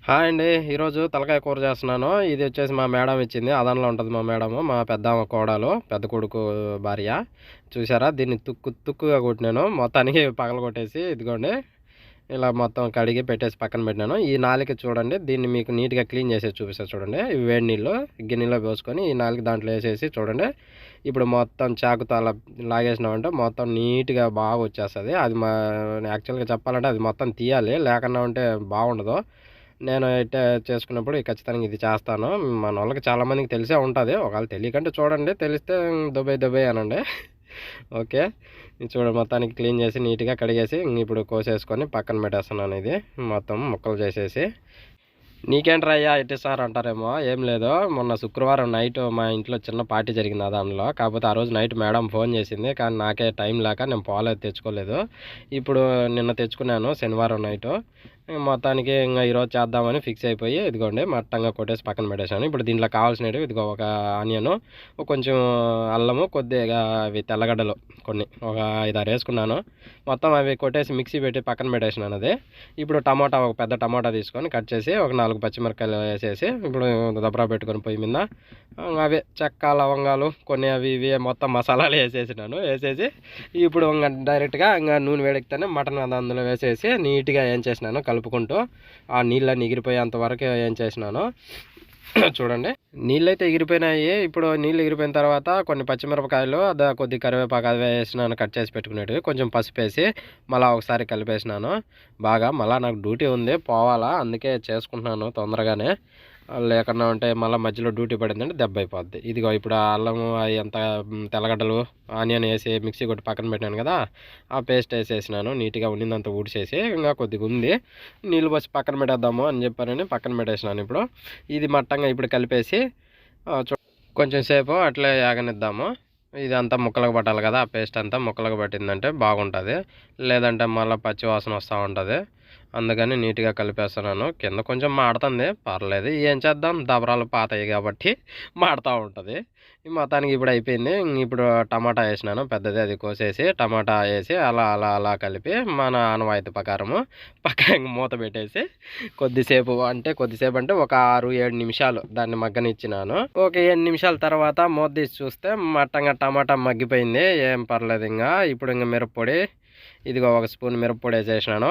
Hi అండి. ఈరోజు తలకాయ కూర చేస్తున్నాను. ఇది వచ్చేసి మా మేడం ఇచ్చింది. అదనలో ఉంటుంది మా మేడము. మా పెద్దామ కోడలు, పెద్ద కొడుకు భార్య. చూసారా దీన్ని తుక్కుగా కొట్టినాను. మొత్తానికి పగలగొట్టేసి ఇదిగోండి ఇలా మొత్తం కడిగి పెట్టేసి పక్కన పెట్టినాను. ఈ నాలుక చూడండి, దీన్ని మీకు నీట్‌గా క్లీన్ చేసేసి చూపిస్తా చూడండి. ఇవి వేడి నీళ్ళు గిన్నెలో పోసుకొని ఈ నాలుక దాంట్లో వేసేసి చూడండి. ఇప్పుడు మొత్తం చాకుతో అలా లాగేసినామంటే మొత్తం నీట్‌గా బాగా వచ్చేస్తది. అది యాక్చువల్‌గా చెప్పాలంటే అది మొత్తం తీయాలి. లేకుండా ఉంటే బాగుండదు. నేను అయితే చేసుకున్నప్పుడు ఖచ్చితంగా ఇది చేస్తాను. మనోళ్ళకి చాలామందికి తెలిసే ఉంటది. ఒకవేళ తెలియకంటే చూడండి. తెలిస్తే దుబాయ్ దుబాయ్ అనండి. ఓకే. ఇది చూడండి, మొత్తానికి క్లీన్ చేసి నీట్‌గా కడిగేసి ఇప్పుడు కోసేసుకొని పక్కన పెట్టేస్తున్నాను. ఇది మొత్తం ముక్కలు చేసేసి. నీకేంట్రా అయ్యా ఎట్టి సార్ అంటారేమో, ఏం లేదు. మొన్న శుక్రవారం నైట్ మా ఇంట్లో చిన్న పార్టీ జరిగింది ఆ దానిలో. కాకపోతే ఆ రోజు నైట్ మేడం ఫోన్ చేసింది. కానీ నాకే టైం లేక నేను పోలేదు, తెచ్చుకోలేదు. ఇప్పుడు నిన్న తెచ్చుకున్నాను శనివారం నైటు. మొత్తానికి ఇంకా ఈరోజు చేద్దామని ఫిక్స్ అయిపోయి ఇదిగోండి మట్టంగా కొట్టేసి పక్కన పెట్టేశాను. ఇప్పుడు దీంట్లో కావాల్సినవి ఇదిగో ఒక ఆనియను, కొంచెం అల్లము, కొద్దిగా అవి తెల్లగడ్డలు కొన్ని ఒక 5, 6 వేసుకున్నాను. మొత్తం అవి కొట్టేసి మిక్సీ పెట్టి పక్కన పెట్టేసినాను. అది ఇప్పుడు టమాటా, ఒక పెద్ద టమాటా తీసుకొని కట్ చేసి ఒక 4 పచ్చిమిరపకాయలు వేసేసి ఇప్పుడు దబరా పెట్టుకొని పొయ్యి మీద అవే చెక్క, లవంగాలు కొన్ని అవి ఇవి మొత్తం మసాలాలు వేసేసినాను. వేసేసి ఇప్పుడు ఇంకా డైరెక్ట్గా ఇంకా నూనె వేడెక్కితేనే మటన్ అందులో వేసేసి నీట్గా ఏం చేసినాను కలుపుకుంటూ ఆ నీళ్ళని ఎగిరిపోయేంత వరకు ఏం చేసినాను. చూడండి, నీళ్ళైతే ఎగిరిపోయినాయి. ఇప్పుడు నీళ్ళు ఎగిరిపోయిన తర్వాత కొన్ని పచ్చిమిరపకాయలు కొద్ది కరివేపాకు అవి వేసినాను, కట్ చేసి పెట్టుకునేటివి. కొంచెం పసుపు వేసి మళ్ళీ ఒకసారి కలిపేసినాను బాగా. మళ్ళీ నాకు డ్యూటీ ఉంది, పోవాలా, అందుకే చేసుకుంటున్నాను తొందరగానే. లేకుండా ఉంటే మళ్ళీ మధ్యలో డ్యూటీ పడిందంటే దెబ్బ అయిపోద్ది. ఇదిగో ఇప్పుడు ఆ అల్లము అవి అంతా తెల్లగడ్డలు ఆనియన్ వేసి మిక్సీ కొట్టి పక్కన పెట్టాను కదా, ఆ పేస్ట్ వేసేసినాను. నీట్గా ఉండిందంతా ఊడిసేసి ఇంకా కొద్దిగా ఉంది, నీళ్ళు పోసి పక్కన పెట్టేద్దాము అని చెప్పానని పక్కన పెట్టేసినాను. ఇప్పుడు ఇది మట్టంగా ఇప్పుడు కలిపేసి కొంచెం సేపు అట్లే యాగనిద్దాము. ఇదంతా ముక్కలకు పట్టాలి కదా, ఆ పేస్ట్ అంతా ముక్కలకు పట్టిందంటే బాగుంటుంది. లేదంటే మళ్ళీ పచ్చి వాసన వస్తూ ఉంటుంది. అందుకని నీట్గా కలిపేస్తున్నాను. కింద కొంచెం మాడుతుంది, పర్లేదు, ఏం చేద్దాం, దబరాలు పాతాయి కాబట్టి మాడుతూ ఉంటుంది. మొత్తానికి ఇప్పుడు అయిపోయింది. ఇప్పుడు టమాటా వేసినాను పెద్దది, అది కోసేసి టమాటా వేసి అలా అలా అలా కలిపి మన ఆనవాయితీ ప్రకారము పక్కన మూత పెట్టేసి కొద్దిసేపు అంటే ఒక 6-7 నిమిషాలు దాన్ని మగ్గనిచ్చినాను. ఒక 7 నిమిషాల తర్వాత మూత తీసి చూస్తే మట్టంగా టమాటా మగ్గిపోయింది. ఏం పర్లేదు. ఇప్పుడు మిరప్పొడి, ఇదిగో ఒక స్పూన్ మిరప్పొడి వేసేసినాను.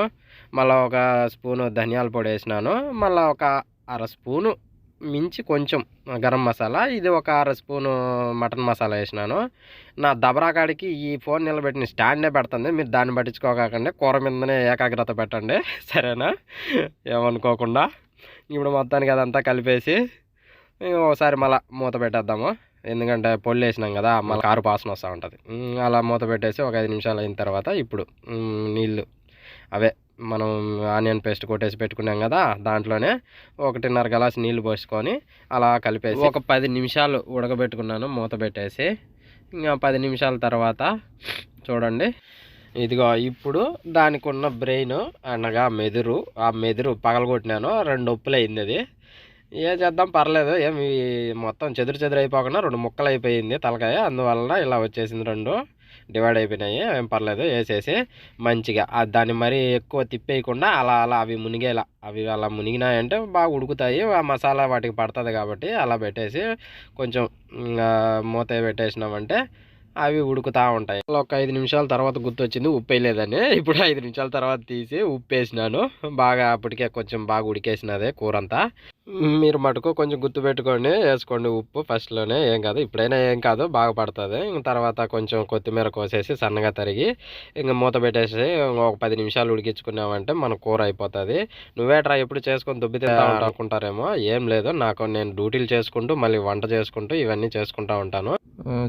మళ్ళీ ఒక స్పూను ధనియాల పొడి వేసినాను. మళ్ళీ ఒక 1/2 స్పూను మించి కొంచెం గరం మసాలా, ఇది ఒక 1/2 స్పూను మటన్ మసాలా వేసినాను. నా దబరాకాడికి ఈ ఫోన్ నిలబెట్టిన స్టాండే పెడుతుంది. మీరు దాన్ని పట్టించుకోకండి, కూర మీదనే ఏకాగ్రత పెట్టండి, సరేనా, ఏమనుకోకుండా. ఇప్పుడు మొత్తానికి అదంతా కలిపేసి ఒకసారి మళ్ళీ మూత పెట్టేద్దాము. ఎందుకంటే పొల్లు వేసినాం కదా, మళ్ళీ కారు వాసన వస్తూ ఉంటుంది. అలా మూత పెట్టేసి ఒక 5 నిమిషాలు అయిన తర్వాత ఇప్పుడు నీళ్ళు అవే మనం ఆనియన్ పేస్ట్ కొట్టేసి పెట్టుకున్నాం కదా, దాంట్లోనే 1.5 గ్లాస్ నీళ్ళు పోసుకొని అలా కలిపేసి ఒక 10 నిమిషాలు ఉడకబెట్టుకున్నాను మూత పెట్టేసి. ఇంకా 10 నిమిషాల తర్వాత చూడండి, ఇదిగో ఇప్పుడు దానికి ఉన్న బ్రెయిన్ అనగా మెదురు, ఆ మెదురు పగలగొట్టినాను. 2 ఉప్పులు అయింది అది. ఏం చేద్దాం, పర్లేదు, ఏమి మొత్తం చెదురు అయిపోకుండా 2 ముక్కలు అయిపోయింది తలకాయ. అందువలన ఇలా వచ్చేసింది, 2 డివైడ్ అయిపోయినాయి. ఏం పర్లేదు, వేసేసి మంచిగా దాన్ని మరీ ఎక్కువ తిప్పేయకుండా అలా అలా అవి మునిగేలా, అవి అలా మునిగినాయంటే బాగా ఉడుకుతాయి. ఆ మసాలా వాటికి పడుతుంది కాబట్టి అలా పెట్టేసి కొంచెం మూత పెట్టేసినామంటే అవి ఉడుకుతూ ఉంటాయి. ఒక 5 నిమిషాల తర్వాత గుర్తొచ్చింది ఉప్పు వేయలేదని. ఇప్పుడు 5 నిమిషాల తర్వాత తీసి ఉప్పు వేసినాను. బాగా అప్పటికే కొంచెం బాగా ఉడికేసినదే కూర అంతా. మీరు మటుకు కొంచెం గుర్తుపెట్టుకోండి, వేసుకోండి ఉప్పు ఫస్ట్లోనే, ఏం కాదు, ఇప్పుడైనా ఏం కాదు, బాగా పడుతుంది. తర్వాత కొంచెం కొత్తిమీర కోసేసి సన్నగా తరిగి మూత పెట్టేసి ఒక 10 నిమిషాలు ఉడికించుకున్నామంటే మన కూర అయిపోతుంది. నువ్వే ట్రై ఎప్పుడు చేసుకొని దుబ్బి తింటా అనుకుంటారేమో, ఏం లేదు, నేను డ్యూటీలు చేసుకుంటూ మళ్ళీ వంట చేసుకుంటూ ఇవన్నీ చేసుకుంటూ ఉంటాను.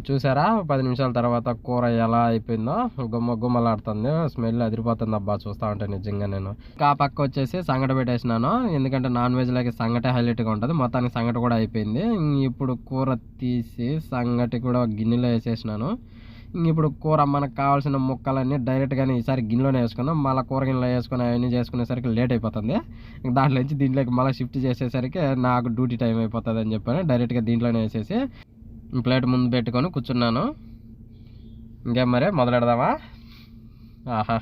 చూసారా 10 నిమిషాల తర్వాత కూర ఎలా అయిపోయిందో, గుమ్మలాడుతుంది, స్మెల్ అదిరిపోతుంది అబ్బా చూస్తూ ఉంటే నిజంగా. నేను ఆ పక్క వచ్చేసి సంగటి పెట్టేసినాను. ఎందుకంటే నాన్ వెజ్ లాగే సంగటి హైలైట్గా ఉంటుంది. మొత్తానికి సంగటి కూడా అయిపోయింది. ఇప్పుడు కూర తీసి సంగటి కూడా గిన్నెలో వేసేసినాను. ఇప్పుడు కూర మనకు కావాల్సిన ముక్కలన్నీ డైరెక్ట్గానే ఈసారి గిన్నెలోనే వేసుకున్నాం. మళ్ళీ కూర గిన్నెలో వేసుకొని అవన్నీ చేసుకునేసరికి లేట్ అయిపోతుంది. దాంట్లో నుంచి దీంట్లోకి మళ్ళీ షిఫ్ట్ చేసేసరికి నాకు డ్యూటీ టైం అయిపోతుంది అని చెప్పాను. డైరెక్ట్గా దీంట్లోనే వేసేసి ప్లేట్ ముందు పెట్టుకొని కూర్చున్నాను. ఇంకేం మరి మొదలెడదామా? ఆహా,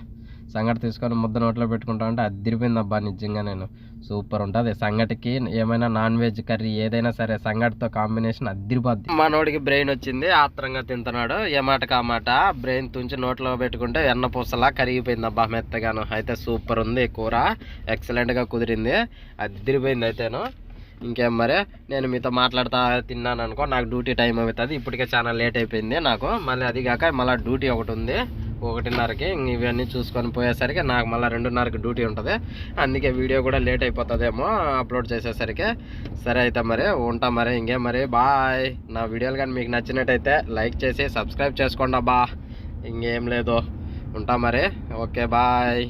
సంగటి తీసుకొని ముద్ద నోట్లో పెట్టుకుంటా ఉంటే అదిరిపోయింది అబ్బా నిజంగా. నేను సూపర్ ఉంటుంది సంగటికి. ఏమైనా నాన్ వెజ్ కర్రీ ఏదైనా సరే సంగటితో కాంబినేషన్ అదిరిపోద్ది. మనోడికి బ్రెయిన్ వచ్చింది, ఆత్రంగా తింటున్నాడు. ఏ మాట కామాట బ్రెయిన్ తుంచి నోట్లో పెట్టుకుంటే ఎన్న పూసలా కరిగిపోయింది అబ్బా మెత్తగాను. అయితే సూపర్ ఉంది కూర, ఎక్సలెంట్గా కుదిరింది, అదిరిపోయింది. అయితేను ఇంకేం మరి నేను మీతో మాట్లాడుతా తిన్నాను అనుకో, నాకు డ్యూటీ టైం అవుతుంది. ఇప్పటికే చాలా లేట్ అయిపోయింది నాకు. మళ్ళీ అది కాక మళ్ళీ డ్యూటీ ఒకటి ఉంది 1:30కి. ఇవన్నీ చూసుకొని పోయేసరికి నాకు మళ్ళీ 2:30కి డ్యూటీ ఉంటుంది. అందుకే వీడియో కూడా లేట్ అయిపోతుందేమో అప్లోడ్ చేసేసరికి. సరే అయితే మరి ఉంటా మరి. ఇంకేం మరి, బాయ్. నా వీడియోలు కానీ మీకు నచ్చినట్టయితే లైక్ చేసి సబ్స్క్రైబ్ చేసుకోండి అబ్బా. ఇంకేం లేదు, ఉంటా మరి. Okay bye.